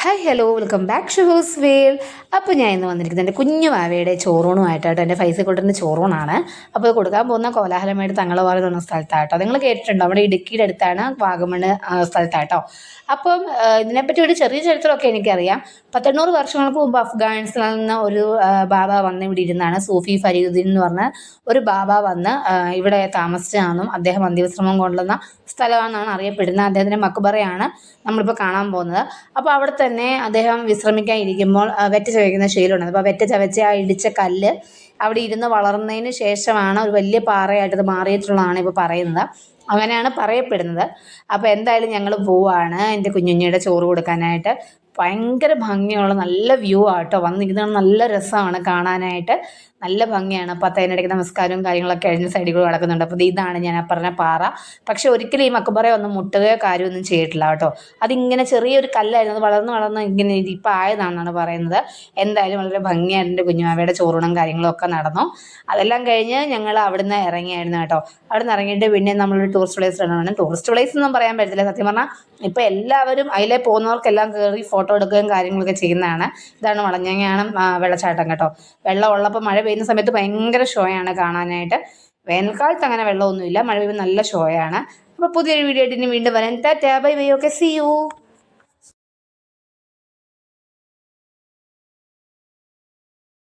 Hi hello welcome back to house whale. അപ്പോൾ ഞാൻ ഇന്ന് വന്നിരിക്കുന്നത് എൻ്റെ കുഞ്ഞു വാവയുടെ ചോറൂണുമായിട്ടാട്ടോ. എൻ്റെ ഫൈസൽ കൊട്ടൻ്റെ ചോറൂണാണ്. അപ്പോൾ ഇത് കൊടുക്കാൻ പോകുന്ന കോലാഹലമായിട്ട് തങ്ങളവാറ് എന്ന സ്ഥലത്താട്ടോ. നിങ്ങൾ കേട്ടിട്ടുണ്ടോ? നമ്മുടെ ഇടുക്കിയുടെ അടുത്താണ്, വാഗമണ് സ്ഥലത്താട്ടോ. അപ്പം ഇതിനെപ്പറ്റി ഒരു ചെറിയ ചരിത്രമൊക്കെ എനിക്കറിയാം. 100 വർഷങ്ങൾക്ക് മുമ്പ് അഫ്ഗാനിസ്ഥാനിൽ നിന്ന് ഒരു ബാബ വന്ന് ഇവിടെ ഇരുന്നാണ്. സൂഫി ഫരീദുദ്ദീൻ എന്ന് പറഞ്ഞ ഒരു ബാബ വന്ന് ഇവിടെ താമസിച്ചതാണെന്നും അദ്ദേഹം അന്ത്യവിശ്രമം കൊള്ളുന്ന സ്ഥലമാണെന്നാണ് അറിയപ്പെടുന്നത്. അദ്ദേഹത്തിൻ്റെ മക്ബറയാണ് നമ്മളിപ്പോൾ കാണാൻ പോകുന്നത്. അപ്പോൾ അവിടെ തന്നെ അദ്ദേഹം വിശ്രമിക്കാൻ ഇരിക്കുമ്പോൾ വെറ്റ ചവയ്ക്കുന്ന ശീലമുണ്ട്. അപ്പോൾ വെറ്റ ചവച്ച് ആ ഇടിച്ച കല്ല് അവിടെ ഇരുന്ന് വളർന്നതിന് ശേഷമാണ് ഒരു വലിയ പാറയായിട്ട് ഇത് മാറിയിട്ടുള്ളതാണ് ഇപ്പോൾ പറയുന്നത്. അങ്ങനെയാണ് പറയപ്പെടുന്നത്. അപ്പോൾ എന്തായാലും ഞങ്ങൾ പോവാണ് എൻ്റെ കുഞ്ഞുഞ്ഞിയുടെ ചോറ് കൊടുക്കാനായിട്ട്. ഭയങ്കര ഭംഗിയുള്ള നല്ല വ്യൂ ആട്ടോ. വന്നിരിക്കുന്നത് നല്ല രസമാണ് കാണാനായിട്ട്, നല്ല ഭംഗിയാണ്. അപ്പോൾ അതിനിടയ്ക്ക് നമസ്കാരവും കാര്യങ്ങളൊക്കെ കഴിഞ്ഞ സൈഡിൽ കൂടെ കിടക്കുന്നുണ്ട്. അപ്പോൾ ഇതാണ് ഞാൻ പറഞ്ഞ പാറ. പക്ഷെ ഒരിക്കലും ഈ മക്കബറ ഒന്നും മുട്ടുകയോ കാര്യമൊന്നും ചെയ്തിട്ടില്ല കേട്ടോ. അതിങ്ങനെ ചെറിയൊരു കല്ലായിരുന്നു, അത് വളർന്ന് ഇങ്ങനെ ഇപ്പം ആയതാണെന്നാണ് പറയുന്നത്. എന്തായാലും വളരെ ഭംഗിയായിട്ട് എൻ്റെ കുഞ്ഞുമാവയുടെ ചോറൂണും കാര്യങ്ങളും ഒക്കെ നടന്നു. അതെല്ലാം കഴിഞ്ഞ് ഞങ്ങൾ അവിടുന്ന് ഇറങ്ങിയായിരുന്നു കേട്ടോ. അവിടുന്ന് ഇറങ്ങിയിട്ട് പിന്നെ നമ്മളൊരു ടൂറിസ്റ്റ് പ്ലേസ് ആണ്. ടൂറിസ്റ്റ് പ്ലേസ് ഒന്നും പറയാൻ പറ്റത്തില്ല, സത്യം പറഞ്ഞാൽ ഇപ്പം എല്ലാവരും അതിലെ പോകുന്നവർക്കെല്ലാം കയറി ഫോട്ടോ എടുക്കുകയും കാര്യങ്ങളൊക്കെ ചെയ്യുന്നതാണ്. ഇതാണ് വളഞ്ഞങ്ങാനം വെള്ളച്ചാട്ടം കേട്ടോ. വെള്ളം ഉള്ളപ്പോൾ മഴ പെയ്യുന്ന സമയത്ത് ഭയങ്കര ഷോയാണ് കാണാനായിട്ട്. വേനൽക്കാലത്ത് അങ്ങനെ വെള്ളമൊന്നുമില്ല, മഴ പെയ്യുമ്പോൾ നല്ല ഷോയാണ്. അപ്പോൾ പുതിയൊരു വീഡിയോ ആയിട്ട് ഇനി വീണ്ടും വരാം. Tata bye bye, okay, see U.